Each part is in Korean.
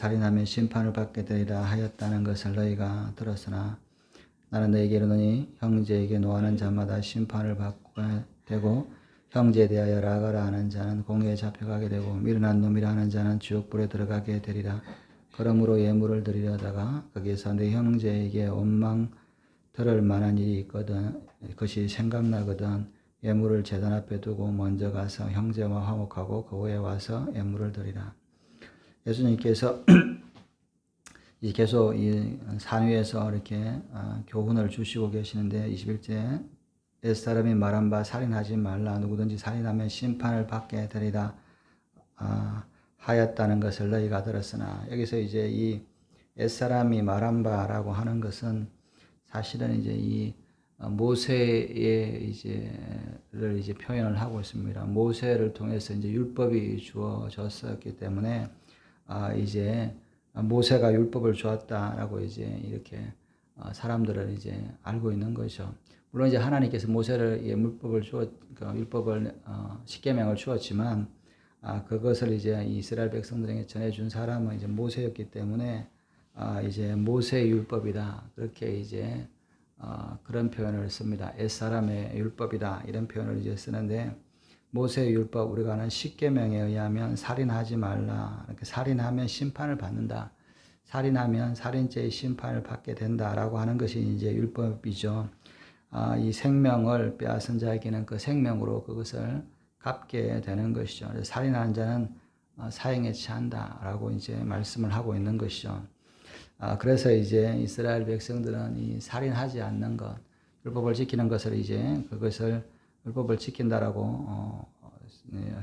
살인하면 심판을 받게 되리라 하였다는 것을 너희가 들었으나 나는 너희에게 이르노니 형제에게 노하는 자마다 심판을 받게 되고 형제에 대하여 라가라 하는 자는 공회에 잡혀가게 되고 미련한 놈이라 하는 자는 지옥불에 들어가게 되리라. 그러므로 예물을 드리려다가 거기에서 네 형제에게 원망 들을 만한 일이 있거든 그것이 생각나거든 예물을 제단 앞에 두고 먼저 가서 형제와 화목하고 그 후에 와서 예물을 드리라. 예수님께서 계속 이 산 위에서 이렇게 교훈을 주시고 계시는데 21절 옛사람이 말한 바 살인하지 말라 누구든지 살인하면 심판을 받게 되리라 하였다는 것을 너희가 들었으나 여기서 이제 이 옛사람이 말한 바라고 하는 것은 사실은 이제 이 모세의 이제를 이제 표현을 하고 있습니다. 모세를 통해서 이제 율법이 주어졌었기 때문에 이제 모세가 율법을 주었다라고 이제 이렇게 사람들을 이제 알고 있는 것이죠. 물론 이제 하나님께서 모세를 율법을 십계명을 주었지만 그것을 이제 이스라엘 백성들에게 전해준 사람은 이제 모세였기 때문에 이제 모세의 율법이다 그렇게 이제 그런 표현을 씁니다. 옛사람의 율법이다 이런 표현을 이제 쓰는데 모세의 율법 우리가 아는 십계명에 의하면 살인하지 말라 이렇게 살인하면 심판을 받는다. 살인하면 살인죄의 심판을 받게 된다라고 하는 것이 이제 율법이죠. 이 생명을 빼앗은 자에게는 그 생명으로 그것을 갚게 되는 것이죠. 살인하는 자는 사형에 처한다라고 이제 말씀을 하고 있는 것이죠. 그래서 이제 이스라엘 백성들은 이 살인하지 않는 것, 율법을 지키는 것을 이제 그것을 율법을 지킨다라고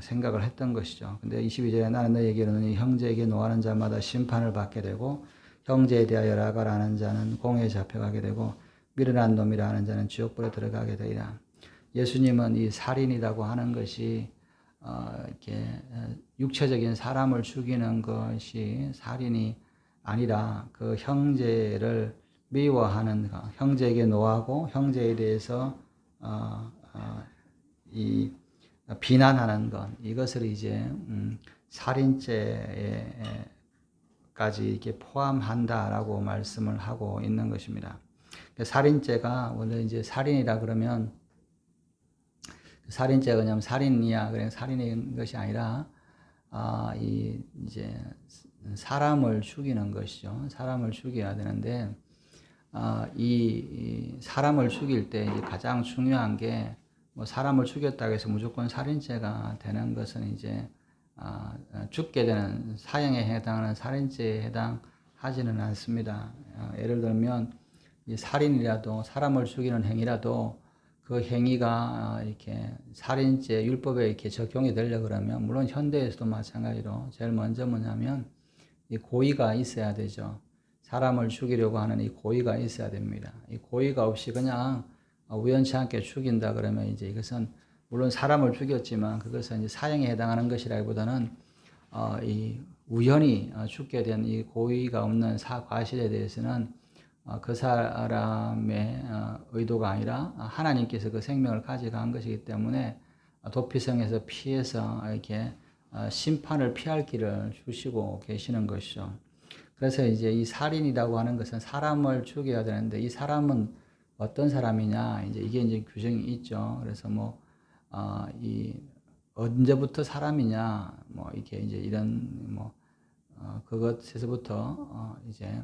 생각을 했던 것이죠. 근데 22절에 나는 너희에게 이르노니 형제에게 노하는 자마다 심판을 받게 되고 형제에 대하여 라가라 하는 자는 공회에 잡혀가게 되고 미련한 놈이라 하는 자는 지옥불에 들어가게 되리라. 예수님은 이 살인이라고 하는 것이 이렇게 육체적인 사람을 죽이는 것이 살인이 아니라 그 형제를 미워하는 것, 형제에게 노하고 형제에 대해서 이 비난하는 것, 이것을 이제 살인죄까지 이렇게 포함한다라고 말씀을 하고 있는 것입니다. 살인죄가 원래 이제 살인이라 그러면 살인죄가 그냥 살인이야 그냥 살인인 것이 아니라 이제 사람을 죽이는 것이죠. 사람을 죽여야 되는데 이 사람을 죽일 때 이제 가장 중요한 게 뭐 사람을 죽였다고 해서 무조건 살인죄가 되는 것은 이제 죽게 되는 사형에 해당하는 살인죄에 해당하지는 않습니다. 예를 들면 이 살인이라도 사람을 죽이는 행위라도 그 행위가 이렇게 살인죄 율법에 이렇게 적용이 되려 그러면 물론 현대에서도 마찬가지로 제일 먼저 뭐냐면 이 고의가 있어야 되죠. 사람을 죽이려고 하는 이 고의가 있어야 됩니다. 이 고의가 없이 그냥 우연치 않게 죽인다 그러면 이제 이것은 물론 사람을 죽였지만 그것은 이제 사형에 해당하는 것이라기보다는 이 우연히 죽게 된 이 고의가 없는 과실에 대해서는 그 사람의 의도가 아니라 하나님께서 그 생명을 가져간 것이기 때문에 도피성에서 피해서 이렇게 심판을 피할 길을 주시고 계시는 것이죠. 그래서 이제 이 살인이라고 하는 것은 사람을 죽여야 되는데 이 사람은 어떤 사람이냐 이제 이게 이제 규정이 있죠. 그래서 이 언제부터 사람이냐 이렇게 이제 이런 그것에서부터 이제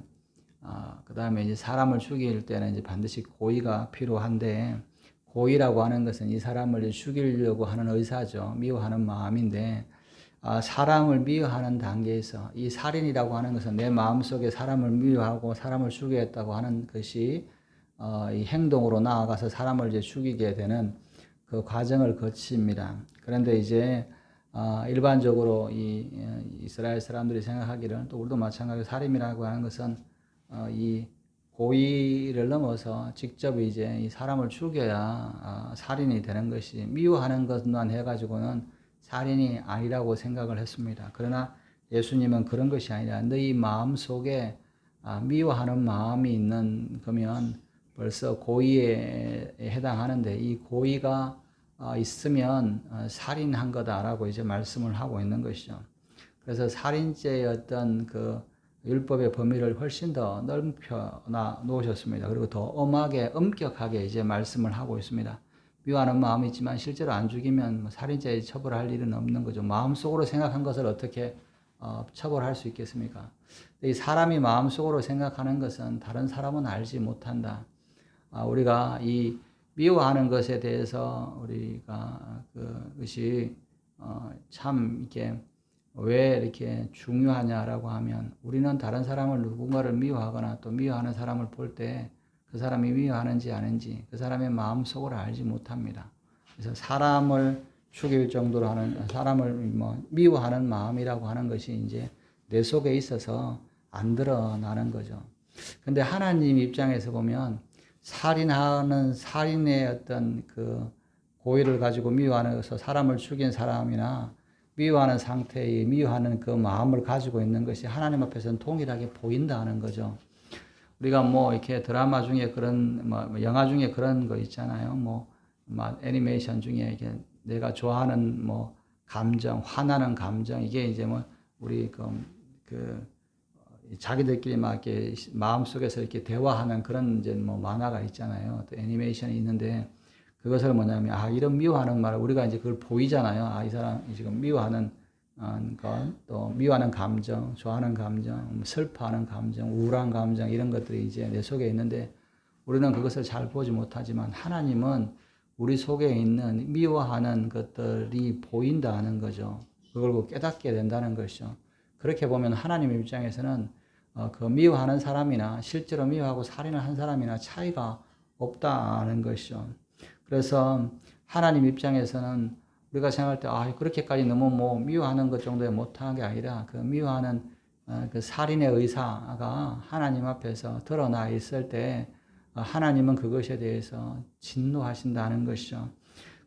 그 다음에 이제 사람을 죽일 때는 이제 반드시 고의가 필요한데 고의라고 하는 것은 이 사람을 죽이려고 하는 의사죠. 미워하는 마음인데 사람을 미워하는 단계에서 이 살인이라고 하는 것은 내 마음속에 사람을 미워하고 사람을 죽이겠다고 하는 것이 이 행동으로 나아가서 사람을 이제 죽이게 되는 그 과정을 거칩니다. 그런데 이제 일반적으로 이 이스라엘 사람들이 생각하기를 또 우리도 마찬가지로 살인이라고 하는 것은 이 고의를 넘어서 직접 이제 이 사람을 죽여야 살인이 되는 것이 미워하는 것만 해가지고는 살인이 아니라고 생각을 했습니다. 그러나 예수님은 그런 것이 아니라 너희 마음 속에 미워하는 마음이 있는 거면 벌써 고의에 해당하는데 이 고의가 있으면 살인한 거다라고 이제 말씀을 하고 있는 것이죠. 그래서 살인죄의 어떤 그 율법의 범위를 훨씬 더 넓혀 놓으셨습니다. 그리고 더 엄격하게 이제 말씀을 하고 있습니다. 미워하는 마음이 있지만 실제로 안 죽이면 뭐 살인죄에 처벌할 일은 없는 거죠. 마음속으로 생각한 것을 어떻게 처벌할 수 있겠습니까? 이 사람이 마음속으로 생각하는 것은 다른 사람은 알지 못한다. 우리가 이 미워하는 것에 대해서 우리가 그것이 참 이렇게 왜 이렇게 중요하냐라고 하면 우리는 다른 사람을 누군가를 미워하거나 또 미워하는 사람을 볼 때 그 사람이 미워하는지 아닌지 그 사람의 마음속으로 알지 못합니다. 그래서 사람을 죽일 정도로 하는 사람을 뭐 미워하는 마음이라고 하는 것이 이제 내 속에 있어서 안 드러나는 거죠. 근데 하나님 입장에서 보면 살인하는 살인의 어떤 그 고의를 가지고 미워하면서 사람을 죽인 사람이나 미워하는 상태의 미워하는 그 마음을 가지고 있는 것이 하나님 앞에서는 동일하게 보인다는 거죠. 우리가 뭐 이렇게 드라마 중에 그런 뭐 영화 중에 그런 거 있잖아요. 뭐 애니메이션 중에 이게 내가 좋아하는 뭐 감정, 화나는 감정 이게 이제 뭐 우리 그 자기들끼리 막 이렇게 마음속에서 이렇게 대화하는 그런 이제 뭐 만화가 있잖아요. 또 애니메이션이 있는데 그것을 뭐냐면 이런 미워하는 말을 우리가 이제 그걸 보이잖아요. 이 사람이 지금 미워하는 것, 또 미워하는 감정, 좋아하는 감정, 슬퍼하는 감정, 우울한 감정 이런 것들이 이제 내 속에 있는데 우리는 그것을 잘 보지 못하지만 하나님은 우리 속에 있는 미워하는 것들이 보인다는 거죠. 그걸 깨닫게 된다는 것이죠. 그렇게 보면 하나님 입장에서는 그 미워하는 사람이나 실제로 미워하고 살인을 한 사람이나 차이가 없다는 것이죠. 그래서 하나님 입장에서는 우리가 생각할 때 그렇게까지 너무 뭐 미워하는 것 정도에 못한 게 아니라 그 미워하는 그 살인의 의사가 하나님 앞에서 드러나 있을 때 하나님은 그것에 대해서 진노하신다는 것이죠.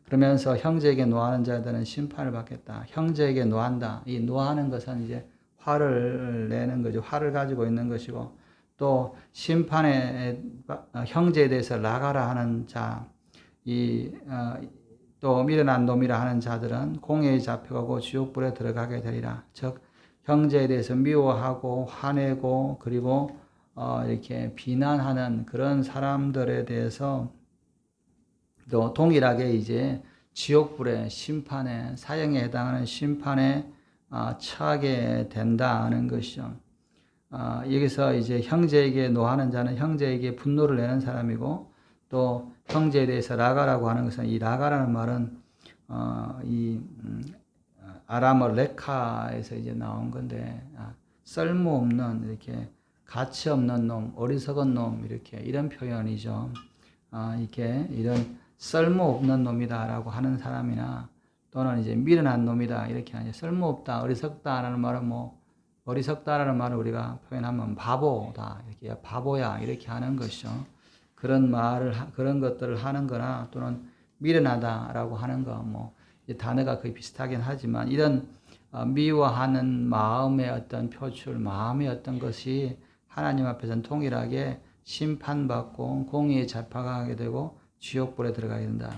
그러면서 형제에게 노하는 자들은 심판을 받겠다. 형제에게 노한다. 이 노하는 것은 이제 화를 내는 거죠. 화를 가지고 있는 것이고 또 심판에 형제에 대해서 나가라 하는 자, 또 미련한 놈이라 하는 자들은 공회에 잡혀가고 지옥불에 들어가게 되리라. 즉 형제에 대해서 미워하고 화내고 그리고 이렇게 비난하는 그런 사람들에 대해서 또 동일하게 이제 지옥불의 심판에 사형에 해당하는 심판에 처하게 된다는 것이죠. 여기서 이제 형제에게 노하는 자는 형제에게 분노를 내는 사람이고 또 형제에 대해서 라가라고 하는 것은 이 라가라는 말은 아람어 레카에서 이제 나온 건데 쓸모없는 이렇게 가치 없는 놈, 어리석은 놈 이렇게 이런 표현이죠. 이렇게 이런 쓸모없는 놈이다라고 하는 사람이나 또는 이제 미련한 놈이다 이렇게 하죠. 쓸모없다, 어리석다라는 말은 뭐 어리석다라는 말을 우리가 표현하면 바보다 이렇게 바보야 이렇게 하는 것이죠. 그런 말을 그런 것들을 하는 거나 또는 미련하다라고 하는 거 뭐 단어가 거의 비슷하긴 하지만 이런 미워하는 마음의 어떤 표출, 마음의 어떤 것이 하나님 앞에서는 동일하게 심판받고 공의에 잡혀가게 되고 지옥불에 들어가게 된다.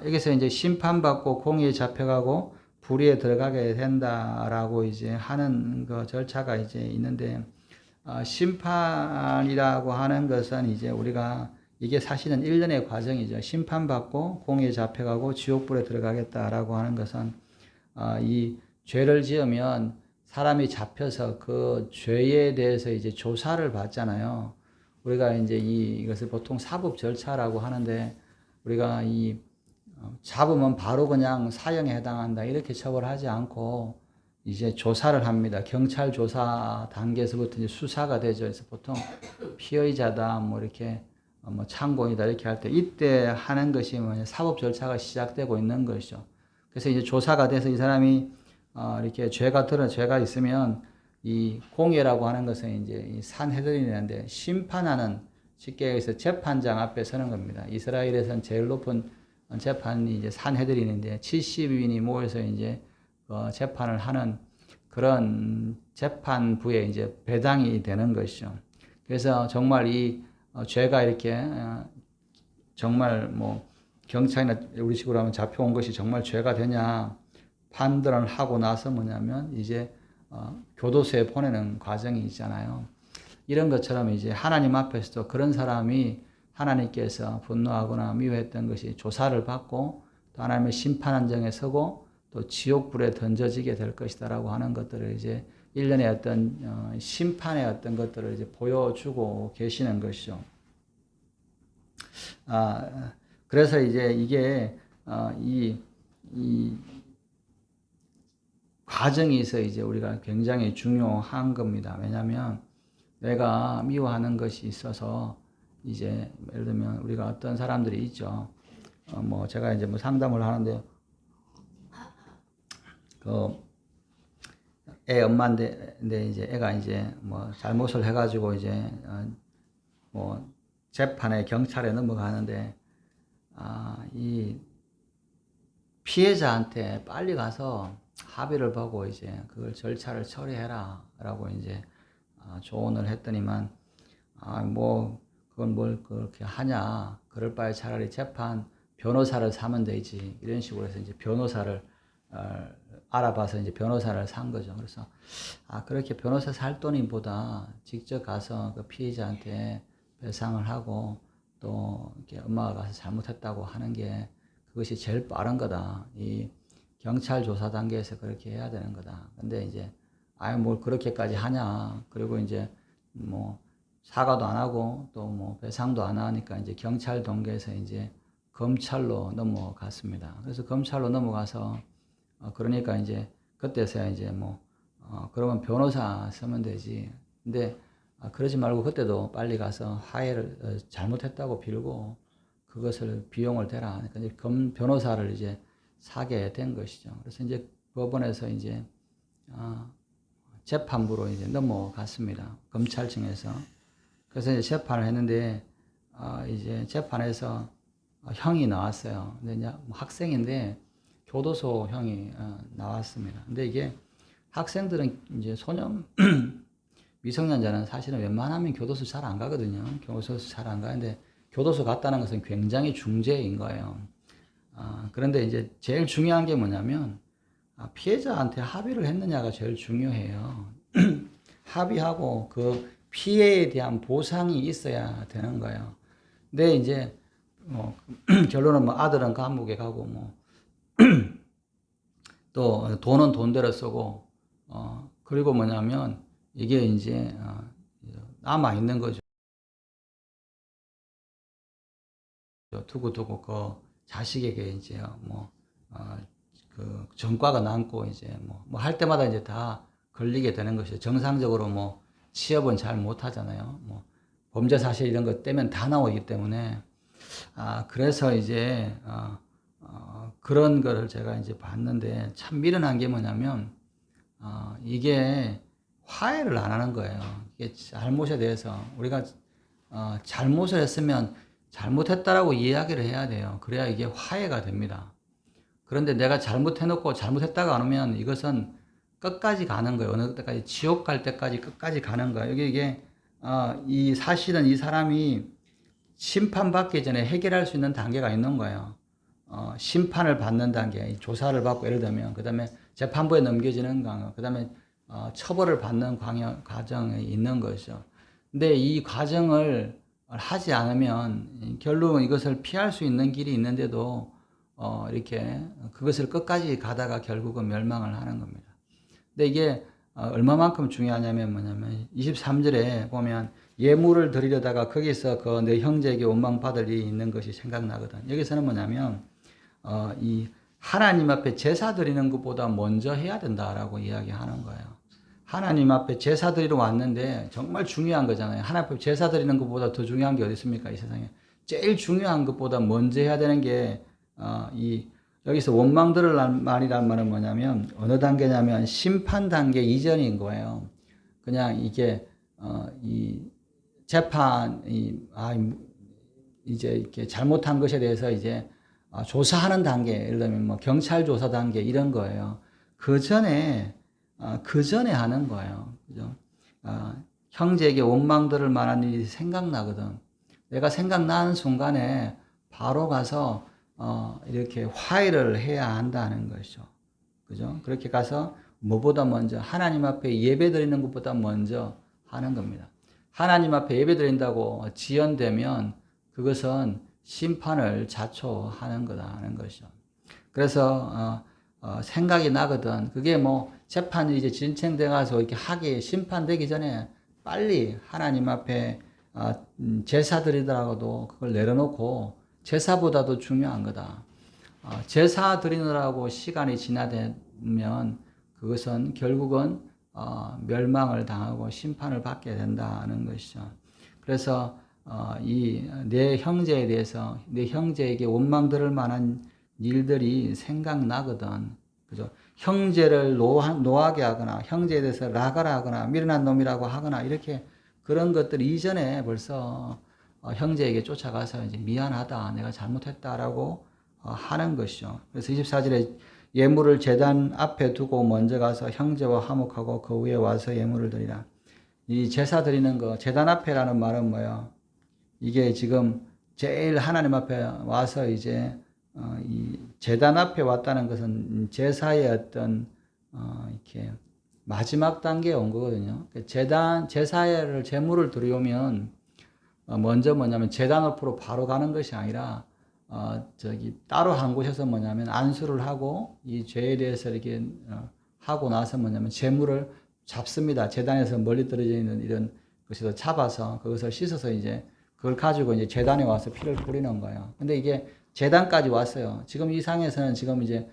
여기서 이제 심판받고 공의에 잡혀가고 불의에 들어가게 된다라고 이제 하는 그 절차가 이제 있는데 심판이라고 하는 것은 이제 우리가 이게 사실은 일련의 과정이죠. 심판받고 공의에 잡혀가고 지옥불에 들어가겠다라고 하는 것은 이 죄를 지으면 사람이 잡혀서 그 죄에 대해서 이제 조사를 받잖아요. 우리가 이제 이것을 보통 사법 절차라고 하는데 우리가 잡으면 바로 그냥 사형에 해당한다 이렇게 처벌하지 않고 이제 조사를 합니다. 경찰 조사 단계에서부터 이제 수사가 되죠. 그래서 보통 피의자다 뭐 이렇게 뭐 참고인이다 이렇게 할 때 이때 하는 것이 뭐냐 사법 절차가 시작되고 있는 것이죠. 그래서 이제 조사가 돼서 이 사람이 이렇게 죄가 있으면 이 공회라고 하는 것은 이제 이 산헤드린인데 심판하는 쉽게 얘기해서 재판장 앞에 서는 겁니다. 이스라엘에서는 제일 높은 재판이 이제 산헤드린인데 70인이 모여서 이제 재판을 하는 그런 재판부에 이제 배당이 되는 것이죠. 그래서 정말 이 죄가 이렇게 정말 뭐 경찰이나 우리 식으로 하면 잡혀온 것이 정말 죄가 되냐 판단을 하고 나서 뭐냐면 이제 교도소에 보내는 과정이 있잖아요. 이런 것처럼 이제 하나님 앞에서도 그런 사람이 하나님께서 분노하거나 미워했던 것이 조사를 받고 또 하나님의 심판한정에 서고 또 지옥불에 던져지게 될 것이다라고 하는 것들을 이제 일련의 어떤 심판의 어떤 것들을 이제 보여주고 계시는 것이죠. 그래서 이제 이게 이 과정이 있어 이제 우리가 굉장히 중요한 겁니다. 왜냐하면 내가 미워하는 것이 있어서 이제 예를 들면 우리가 어떤 사람들이 있죠. 뭐 제가 이제 뭐 상담을 하는데 그 애 엄마인데 이제 애가 이제 뭐 잘못을 해가지고 이제 뭐 재판에 경찰에 넘어가는데 이 피해자한테 빨리 가서 합의를 보고 이제 그걸 절차를 처리해라라고 이제 조언을 했더니만 뭐 그건 뭘 그렇게 하냐, 그럴 바에 차라리 재판 변호사를 사면 되지, 이런 식으로 해서 이제 변호사를 알아봐서 이제 변호사를 산 거죠. 그래서 그렇게 변호사 살 돈보다 직접 가서 그 피해자한테 배상을 하고 또 이렇게 엄마가 가서 잘못했다고 하는 게 그것이 제일 빠른 거다. 이 경찰 조사 단계에서 그렇게 해야 되는 거다. 근데 이제 뭘 그렇게까지 하냐. 그리고 이제 뭐 사과도 안 하고 또 뭐 배상도 안 하니까 이제 경찰 동계에서 이제 검찰로 넘어갔습니다. 그래서 검찰로 넘어가서 그러니까 이제 그때서야 이제 뭐 그러면 변호사 쓰면 되지. 근데 그러지 말고 그때도 빨리 가서 화해를 잘못했다고 빌고 그것을 비용을 대라. 그러니까 이제 변호사를 이제 사게 된 것이죠. 그래서 이제 법원에서 이제 재판부로 이제 넘어갔습니다. 검찰청에서. 그래서 이제 재판을 했는데 이제 재판에서 형이 나왔어요. 근데 이제 학생인데 교도소 형이 나왔습니다. 근데 이게 학생들은 이제 소년 미성년자는 사실은 웬만하면 교도소 잘 안 가거든요. 교도소 잘 안 가는데 교도소 갔다는 것은 굉장히 중죄인 거예요. 그런데 이제 제일 중요한 게 뭐냐면 피해자한테 합의를 했느냐가 제일 중요해요. 합의하고 그 피해에 대한 보상이 있어야 되는 거예요. 근데 이제 결론은 뭐 아들은 감옥에 가고 뭐 또 돈은 돈대로 쓰고 그리고 뭐냐면 이게 이제 남아 있는 거죠. 두고두고 그 자식에게 이제 그 전과가 남고 이제 뭐 할 때마다 이제 다 걸리게 되는 것이죠. 정상적으로 뭐 취업은 잘 못하잖아요. 뭐 범죄 사실 이런 것 때문에 다 나오기 때문에 그래서 이제 그런 거를 제가 이제 봤는데 참 미련한 게 뭐냐면 이게 화해를 안 하는 거예요. 이게 잘못에 대해서 우리가 잘못을 했으면 잘못했다라고 이야기를 해야 돼요. 그래야 이게 화해가 됩니다. 그런데 내가 잘못해놓고 잘못했다가 안 오면 이것은 끝까지 가는 거예요. 어느 때까지 지옥 갈 때까지 끝까지 가는 거예요. 이게 이 사실은 이 사람이 심판받기 전에 해결할 수 있는 단계가 있는 거예요. 심판을 받는 단계, 조사를 받고 예를 들면 그 다음에 재판부에 넘겨지는 과정, 그 다음에 처벌을 받는 과정이 있는 것이죠. 근데 이 과정을 하지 않으면 결국은 이것을 피할 수 있는 길이 있는데도 이렇게 그것을 끝까지 가다가 결국은 멸망을 하는 겁니다. 근데 이게 얼마만큼 중요하냐면 뭐냐면 23절에 보면 예물을 드리려다가 거기서 그 내 형제에게 원망받을 일이 있는 것이 생각나거든. 여기서는 뭐냐면 이 하나님 앞에 제사 드리는 것보다 먼저 해야 된다라고 이야기하는 거예요. 하나님 앞에 제사 드리러 왔는데 정말 중요한 거잖아요. 하나님 앞에 제사 드리는 것보다 더 중요한 게 어디 있습니까? 이 세상에. 제일 중요한 것보다 먼저 해야 되는 게 여기서 원망 들을 말이란 말은 뭐냐면 어느 단계냐면 심판 단계 이전인 거예요. 그냥 이게 이 재판이 이제 이렇게 잘못한 것에 대해서 이제 조사하는 단계, 예를 들면 뭐 경찰 조사 단계 이런 거예요. 그 전에 하는 거예요. 그죠? 형제에게 원망 들을 만한 일이 생각나거든. 내가 생각나는 순간에 바로 가서 이렇게 화해를 해야 한다는 것이죠. 그죠? 그렇게 가서 뭐보다 먼저 하나님 앞에 예배 드리는 것보다 먼저 하는 겁니다. 하나님 앞에 예배 드린다고 지연되면 그것은 심판을 자초하는 거다 하는 것이죠. 그래서 생각이 나거든. 그게 뭐 재판이 이제 진행돼 가서 이렇게 하기 심판되기 전에 빨리 하나님 앞에 제사 드리더라도 그걸 내려놓고 제사보다도 중요한 거다. 제사 드리느라고 시간이 지나면 그것은 결국은 멸망을 당하고 심판을 받게 된다는 것이죠. 그래서 이 내 형제에 대해서 내 형제에게 원망 들을 만한 일들이 생각나거든. 그죠? 형제를 노하게 하거나 형제에 대해서 라가라 하거나 미련한 놈이라고 하거나 이렇게 그런 것들 이전에 벌써 형제에게 쫓아가서 이제 미안하다, 내가 잘못했다라고 하는 것이죠. 그래서 24절에 예물을 제단 앞에 두고 먼저 가서 형제와 화목하고 그 위에 와서 예물을 드리라. 이 제사 드리는 거, 제단 앞에라는 말은 뭐예요? 이게 지금 제일 하나님 앞에 와서 이제 이 제단 앞에 왔다는 것은 제사의 어떤 이렇게 마지막 단계에 온 거거든요. 제사를 제물을 드리오면 먼저 뭐냐면 제단 앞으로 바로 가는 것이 아니라 따로 한 곳에서 뭐냐면 안수를 하고 이 죄에 대해서 이렇게 하고 나서 뭐냐면 제물을 잡습니다. 제단에서 멀리 떨어져 있는 이런 것에서 잡아서 그것을 씻어서 이제 그걸 가지고 이제 제단에 와서 피를 뿌리는 거예요. 근데 이게 제단까지 왔어요. 지금 이 상황에서는 지금 이제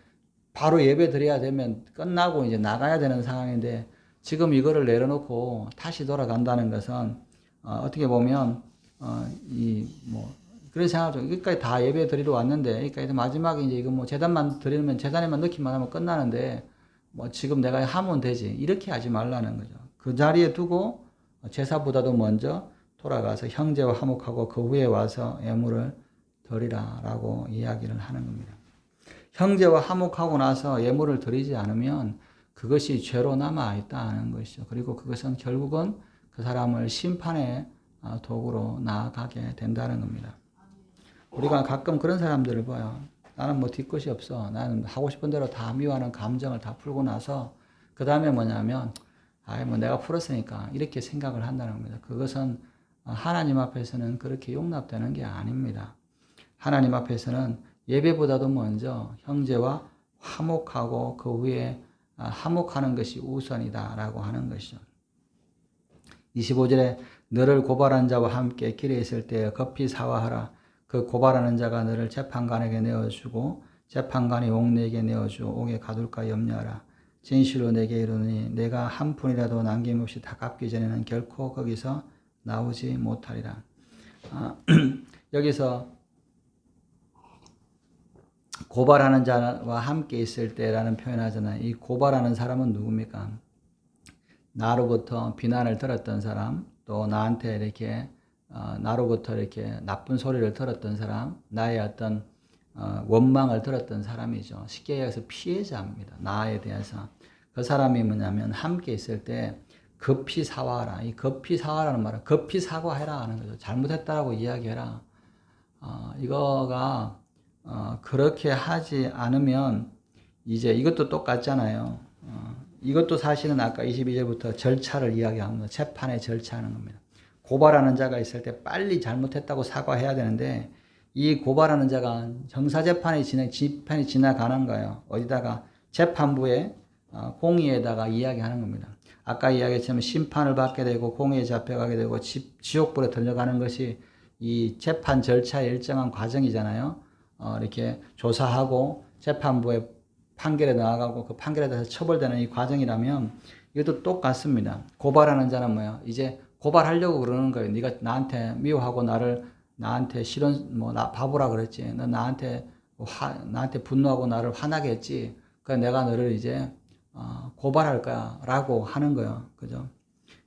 바로 예배 드려야 되면 끝나고 이제 나가야 되는 상황인데 지금 이거를 내려놓고 다시 돌아간다는 것은 어떻게 보면 그런 생각이죠. 여기까지 다 예배 드리러 왔는데, 그러니까 마지막에 이제 이거 뭐 제단만 드리면 제단에만 넣기만 하면 끝나는데, 뭐 지금 내가 하면 되지. 이렇게 하지 말라는 거죠. 그 자리에 두고 제사보다도 먼저 돌아가서 형제와 화목하고 그 후에 와서 예물을 드리라라고 이야기를 하는 겁니다. 형제와 화목하고 나서 예물을 드리지 않으면 그것이 죄로 남아 있다는 것이죠. 그리고 그것은 결국은 그 사람을 심판의 도구로 나아가게 된다는 겁니다. 우리가 가끔 그런 사람들을 봐요. 나는 뭐 뒤끝이 없어. 나는 하고 싶은 대로 다 미워하는 감정을 다 풀고 나서 그 다음에 뭐냐면 뭐 내가 풀었으니까 이렇게 생각을 한다는 겁니다. 그것은 하나님 앞에서는 그렇게 용납되는 게 아닙니다. 하나님 앞에서는 예배보다도 먼저 형제와 화목하고 그 후에 화목하는 것이 우선이다라고 하는 것이죠. 25절에 너를 고발한 자와 함께 길에 있을 때 급히 사과하라. 그 고발하는 자가 너를 재판관에게 내어주고 재판관이 옥내에게 내어주어 옥에 가둘까 염려하라. 진실로 내게 이르노니 내가 한 푼이라도 남김없이 다 갚기 전에는 결코 거기서 나오지 못하리라. 여기서 고발하는 자와 함께 있을 때라는 표현하잖아요. 이 고발하는 사람은 누굽니까? 나로부터 비난을 들었던 사람, 또 나한테 이렇게 나로부터 이렇게 나쁜 소리를 들었던 사람, 나의 어떤 원망을 들었던 사람이죠. 쉽게 얘기해서 피해자입니다. 나에 대해서. 그 사람이 뭐냐면 함께 있을 때 급히 사과하라. 이 급히 사과라는 말은 급히 사과해라 하는 거죠. 잘못했다라고 이야기해라. 이거가 그렇게 하지 않으면 이제 이것도 똑같잖아요. 이것도 사실은 아까 22절부터 절차를 이야기합니다. 재판의 절차하는 겁니다. 고발하는 자가 있을 때 빨리 잘못했다고 사과해야 되는데 이 고발하는 자가 형사재판이 집판이 지나가는 거예요. 어디다가 재판부에 공의에다가 이야기하는 겁니다. 아까 이야기했지만 심판을 받게 되고 공의에 잡혀가게 되고 지옥불에 들려가는 것이 이 재판 절차의 일정한 과정이잖아요. 이렇게 조사하고 재판부에 판결에 나아가고 그 판결에 대해서 처벌되는 이 과정이라면 이것도 똑같습니다. 고발하는 자는 뭐야? 이제 고발하려고 그러는 거예요. 네가 나한테 미워하고 나한테 싫은 나 바보라 그랬지. 너 나한테 분노하고 나를 화나게 했지. 그러니까 내가 너를 이제 고발할 거야라고 하는 거예요. 그죠?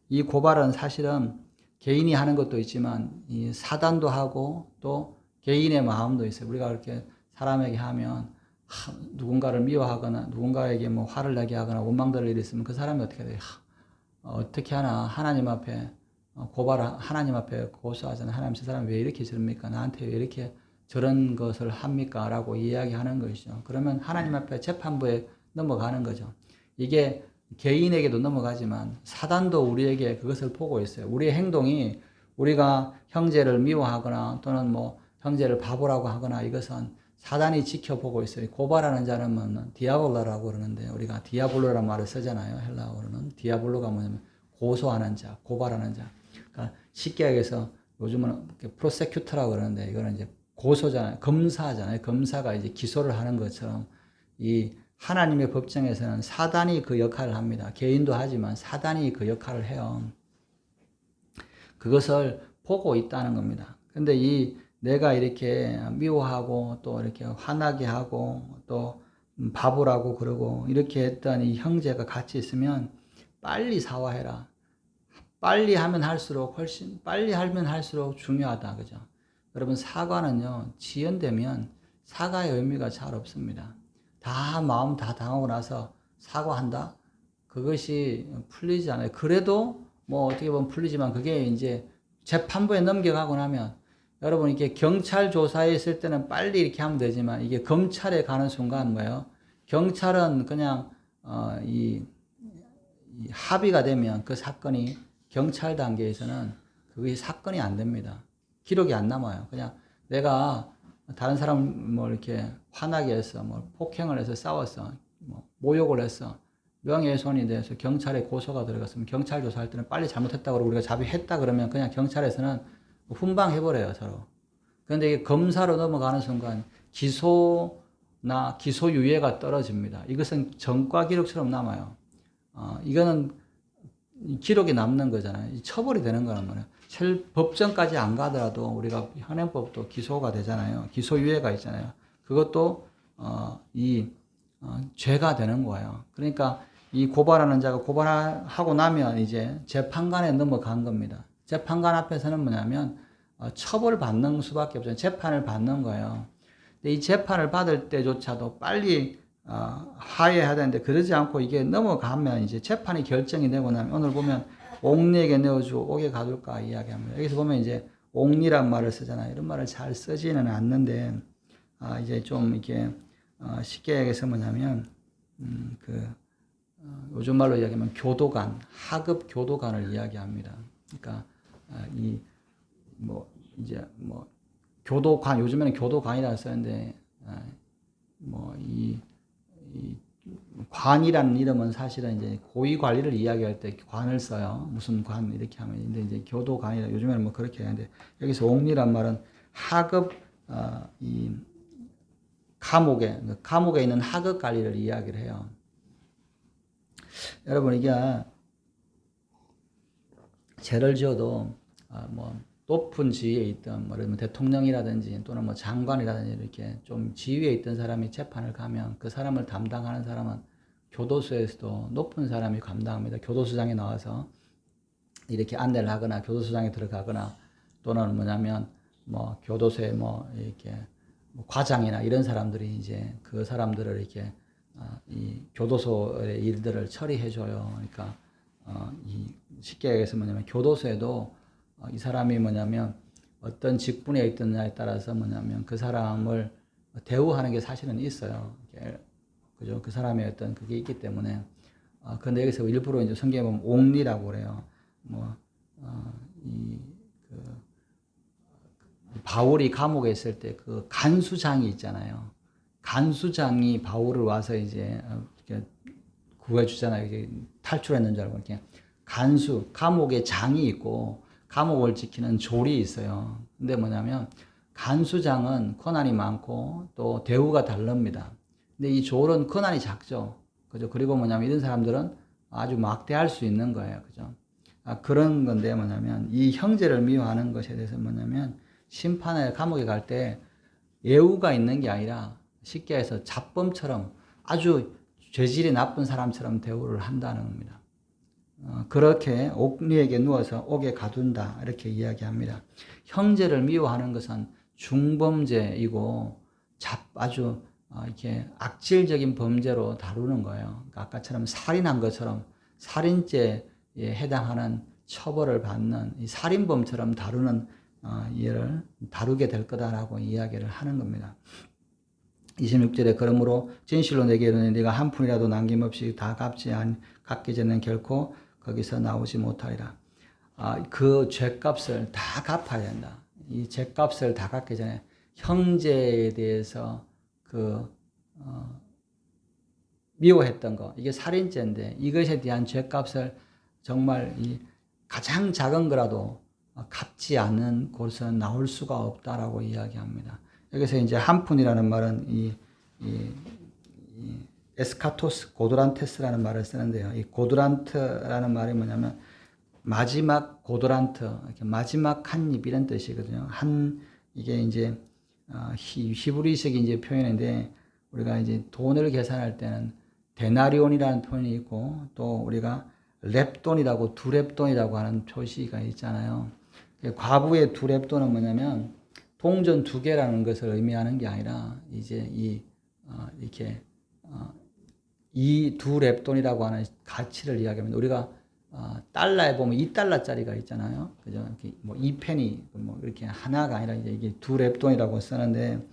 이 고발은 사실은 개인이 하는 것도 있지만 이 사단도 하고 또 개인의 마음도 있어요. 우리가 그렇게 사람에게 하면 누군가를 미워하거나 누군가에게 뭐 화를 내게 하거나 원망될 일이 있으면 그 사람이 어떻게 돼요? 어떻게 하나 하나님 앞에 하나님 앞에 고소하잖아요. 하나님 저 사람 왜 이렇게 저럽니까? 나한테 왜 이렇게 저런 것을 합니까? 라고 이야기하는 것이죠. 그러면 하나님 앞에 재판부에 넘어가는 거죠. 이게 개인에게도 넘어가지만 사단도 우리에게 그것을 보고 있어요. 우리의 행동이 우리가 형제를 미워하거나 또는 뭐 형제를 바보라고 하거나 이것은 사단이 지켜보고 있어요. 고발하는 자는 뭐 디아볼로라고 그러는데 우리가 디아볼로라는 말을 쓰잖아요. 헬라어로는. 디아볼로가 뭐냐면 고소하는 자, 고발하는 자. 그러니까 쉽게 얘기해서 요즘은 프로세큐터라고 그러는데 이거는 이제 고소잖아요. 검사잖아요. 검사가 이제 기소를 하는 것처럼 이 하나님의 법정에서는 사단이 그 역할을 합니다. 개인도 하지만 사단이 그 역할을 해요. 그것을 보고 있다는 겁니다. 근데 이 내가 이렇게 미워하고 또 이렇게 화나게 하고 또 바보라고 그러고 이렇게 했던 이 형제가 같이 있으면 빨리 사과해라. 빨리 하면 할수록 훨씬 빨리 하면 할수록 중요하다. 그죠? 여러분 사과는요. 지연되면 사과의 의미가 잘 없습니다. 다 마음 다 당하고 나서 사과한다? 그것이 풀리지 않아요. 그래도 뭐 어떻게 보면 풀리지만 그게 이제 재판부에 넘겨가고 나면 여러분 이렇게 경찰 조사에 있을 때는 빨리 이렇게 하면 되지만 이게 검찰에 가는 순간 뭐예요? 경찰은 그냥 이 합의가 되면 그 사건이 경찰 단계에서는 그게 사건이 안 됩니다. 기록이 안 남아요. 그냥 내가 다른 사람 뭐 이렇게 화나게 했어, 뭐 폭행을 해서 싸웠어, 뭐 모욕을 했어, 명예훼손이 돼서 경찰에 고소가 들어갔으면 경찰 조사할 때는 빨리 잘못했다고 그러고 우리가 자비했다 그러면 그냥 경찰에서는 훈방해버려요, 서로. 그런데 이게 검사로 넘어가는 순간 기소나 기소유예가 떨어집니다. 이것은 전과 기록처럼 남아요. 이거는 기록이 남는 거잖아요. 처벌이 되는 거란 말이에요. 법정까지 안 가더라도 우리가 현행법도 기소가 되잖아요. 기소유예가 있잖아요. 그것도 죄가 되는 거예요. 그러니까 이 고발하는 자가 고발하고 나면 이제 재판관에 넘어간 겁니다. 재판관 앞에서는 뭐냐면 처벌받는 수밖에 없어요. 재판을 받는 거예요. 근데 이 재판을 받을 때조차도 빨리 화해해야 되는데 그러지 않고 이게 넘어가면 이제 재판이 결정이 되고 나면 오늘 보면 옥리에게 내어주고 옥에 가둘까 이야기합니다. 여기서 보면 이제 옥리란 말을 쓰잖아요. 이런 말을 잘 쓰지는 않는데 이제 좀 이렇게 쉽게 얘기해서 뭐냐면 요즘 말로 이야기하면 교도관, 하급 교도관을 이야기합니다. 그러니까 이제 교도관 요즘에는 교도관이라고 쓰는데 이 관이라는 이름은 사실은 이제 고위 관리를 이야기할 때 관을 써요. 무슨 관 이렇게 하면 근데 이제 교도관이라 요즘에는 뭐 그렇게 하는데 여기서 옥리란 말은 하급 이 감옥에 있는 하급 관리를 이야기를 해요. 여러분 이게 죄를 지어도 뭐 높은 지위에 있던 뭐 대통령이라든지 또는 뭐 장관이라든지 이렇게 좀 지위에 있던 사람이 재판을 가면 그 사람을 담당하는 사람은 교도소에서도 높은 사람이 감당합니다. 교도소장에 나와서 이렇게 안내를 하거나 교도소장에 들어가거나 또는 뭐냐면 뭐 교도소에 뭐 이렇게 뭐 과장이나 이런 사람들이 이제 그 사람들을 이렇게 이 교도소의 일들을 처리해 줘요. 그러니까 쉽게 얘기해서 뭐냐면 교도소에도 이 사람이 뭐냐면 어떤 직분에 있느냐에 따라서 뭐냐면 그 사람을 대우하는 게 사실은 있어요. 그죠? 그 사람의 어떤 그게 있기 때문에. 그런데 여기서 일부러 이제 성경에 보면 옥리라고 그래요. 바울이 감옥에 있을 때 그 간수장이 있잖아요. 간수장이 바울을 와서 이제 구해주잖아요. 이게 탈출했는 줄 알고 이렇게 감옥에 장이 있고 감옥을 지키는 졸이 있어요. 근데 뭐냐면 간수장은 권한이 많고 또 대우가 다릅니다. 근데 이 졸은 권한이 작죠. 그죠? 그리고 뭐냐면 이런 사람들은 아주 막대할 수 있는 거예요. 그죠? 그런 건데 뭐냐면 이 형제를 미워하는 것에 대해서 뭐냐면 심판에 감옥에 갈 때 예우가 있는 게 아니라 쉽게 해서 잡범처럼 아주 죄질이 나쁜 사람처럼 대우를 한다는 겁니다. 그렇게 옥리에게 누워서 옥에 가둔다 이렇게 이야기합니다. 형제를 미워하는 것은 중범죄이고 아주 이렇게 악질적인 범죄로 다루는 거예요. 그러니까 아까처럼 살인한 것처럼 살인죄에 해당하는 처벌을 받는 이 살인범처럼 다루는 이를 다루게 될 거다라고 이야기를 하는 겁니다. 26절에 그러므로 진실로 내게 이르노니 네가 한 푼이라도 남김없이 다 갚지 갚기 전에는 결코 거기서 나오지 못하리라. 그 죄값을 다 갚아야 된다. 이 죄값을 다 갚기 전에 형제에 대해서 미워했던 거, 이게 살인죄인데 이것에 대한 죄값을 정말 이 가장 작은 거라도 갚지 않는 곳은 나올 수가 없다라고 이야기합니다. 여기서 이제 한푼이라는 말은 이 에스카토스, 고도란테스라는 말을 쓰는데요. 이 고도란트라는 말이 뭐냐면 마지막 고도란트, 이렇게 마지막 한 입 이런 뜻이거든요. 이게 이제 히브리식 이제 표현인데 우리가 이제 돈을 계산할 때는 데나리온이라는 표현이 있고 또 우리가 렙돈이라고 두 렙돈이라고 하는 표시가 있잖아요. 과부의 두 렙돈은 뭐냐면 동전 두 개라는 것을 의미하는 게 아니라 이제 이렇게 이 두 렙돈이라고 하는 가치를 이야기합니다. 우리가 달러에 보면 2달러짜리가 있잖아요. 그죠? 뭐 2페니 뭐 이렇게 하나가 아니라 이게 두 렙돈이라고 쓰는데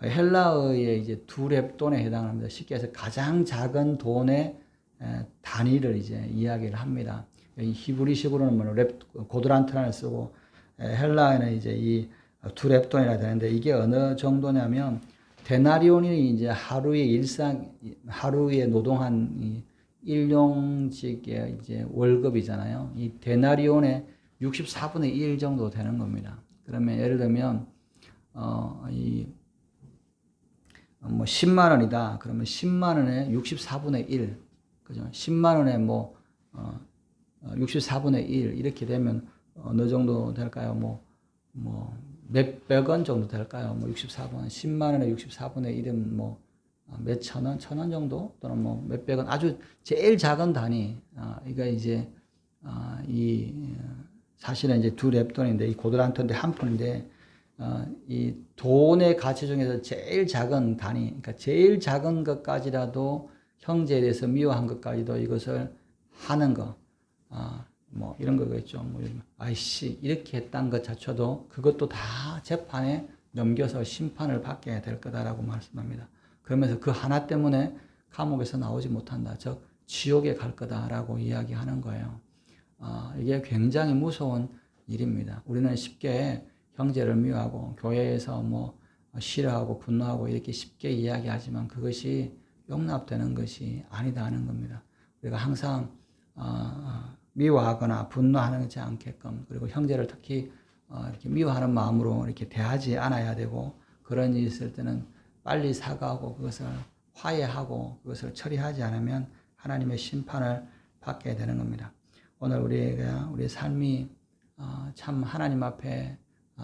헬라어의 이제 두 렙돈에 해당합니다. 쉽게 해서 가장 작은 돈의 단위를 이제 이야기를 합니다. 히브리식으로는 뭐 고드란트란을 쓰고 헬라어는 이제 이 두 렙돈이라 되는데 이게 어느 정도냐면 데나리온이 이제 하루에 노동한 일용직의 이제 월급이잖아요. 이 데나리온의 64분의 1 정도 되는 겁니다. 그러면 예를 들면 뭐 10만 원이다. 그러면 10만 원에 64분의 1. 그죠? 10만 원에 뭐 64분의 1 이렇게 되면 어느 정도 될까요? 뭐 몇백 원 정도 될까요? 뭐 64분 10만 원에 64분의 1은 뭐 몇천 원, 천 원 정도 또는 뭐 몇백 원 아주 제일 작은 단위. 이거 이제 사실은 이제 두 렙돈인데 이 고드란트인데 한 푼인데 이 돈의 가치 중에서 제일 작은 단위, 그러니까 제일 작은 것까지라도 형제에 대해서 미워한 것까지도 이것을 하는 거, 뭐 이런 거겠죠. 뭐 아이씨 이렇게 했다는 것 자체도 그것도 다 재판에 넘겨서 심판을 받게 될 거다라고 말씀합니다. 그러면서 그 하나 때문에 감옥에서 나오지 못한다, 즉 지옥에 갈 거다라고 이야기하는 거예요. 이게 굉장히 무서운 일입니다. 우리는 쉽게 형제를 미워하고 교회에서 뭐 싫어하고 분노하고 이렇게 쉽게 이야기하지만 그것이 용납되는 것이 아니다 하는 겁니다. 우리가 항상 미워하거나 분노하지 않게끔, 그리고 형제를 특히 이렇게 미워하는 마음으로 이렇게 대하지 않아야 되고, 그런 일이 있을 때는 빨리 사과하고 그것을 화해하고 그것을 처리하지 않으면 하나님의 심판을 받게 되는 겁니다. 오늘 우리의 삶이 참 하나님 앞에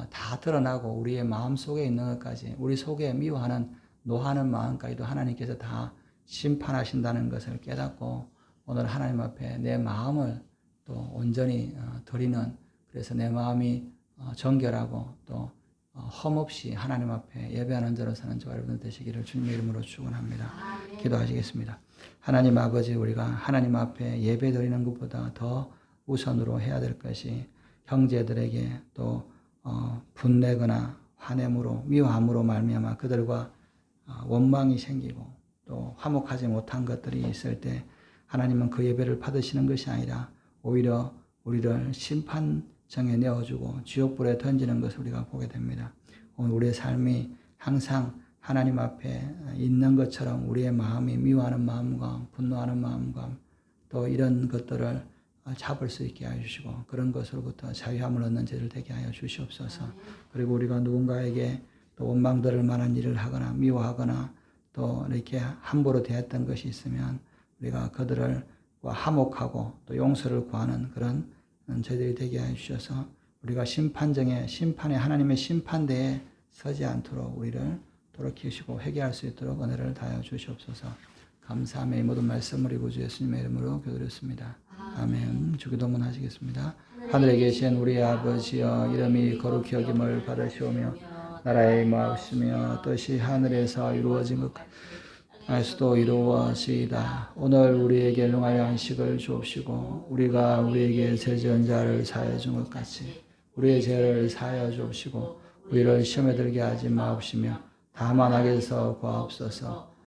다 드러나고 우리의 마음 속에 있는 것까지, 우리 속에 미워하는 노하는 마음까지도 하나님께서 다 심판하신다는 것을 깨닫고 오늘 하나님 앞에 내 마음을 또 온전히 드리는, 그래서 내 마음이 정결하고 또 험없이 하나님 앞에 예배하는 자로 사는 저와 여러분들 되시기를 주님의 이름으로 축원합니다. 기도하시겠습니다. 하나님 아버지, 우리가 하나님 앞에 예배 드리는 것보다 더 우선으로 해야 될 것이 형제들에게 또 분내거나 화냄으로 미워함으로 말미암아 그들과 원망이 생기고 또 화목하지 못한 것들이 있을 때 하나님은 그 예배를 받으시는 것이 아니라 오히려 우리를 심판정에 내어주고 지옥불에 던지는 것을 우리가 보게 됩니다. 오늘 우리의 삶이 항상 하나님 앞에 있는 것처럼 우리의 마음이 미워하는 마음과 분노하는 마음과 또 이런 것들을 잡을 수 있게 하여 주시고 그런 것으로부터 자유함을 얻는 죄를 되게 하여 주시옵소서. 그리고 우리가 누군가에게 또 원망들을 만한 일을 하거나 미워하거나 또 이렇게 함부로 대했던 것이 있으면 우리가 그들을 화목하고 또 용서를 구하는 그런 저희들이 되게 하여 주셔서 우리가 심판에 하나님의 심판대에 서지 않도록 우리를 돌이키시고 회개할 수 있도록 은혜를 다하여 주시옵소서. 감사함의 모든 말씀을 우리 구주 예수님의 이름으로 기도드렸습니다. 아멘. 주기도문 하시겠습니다. 하늘에 계신 우리 아버지여, 이름이 거룩히 여김을 받으시오며 나라의 임하옵시며 뜻이 하늘에서 이루어진 것 같이 도 이루어지이다. 오늘 우리에게 일용할 양식을 주옵시고 우리가 우리에게 죄 지은 자를 사하여 준 것 같이 우리의 죄를 사하여 주옵시고 우리를 시험에 들게 하지 마옵시며 다만 악에서 구하옵소서.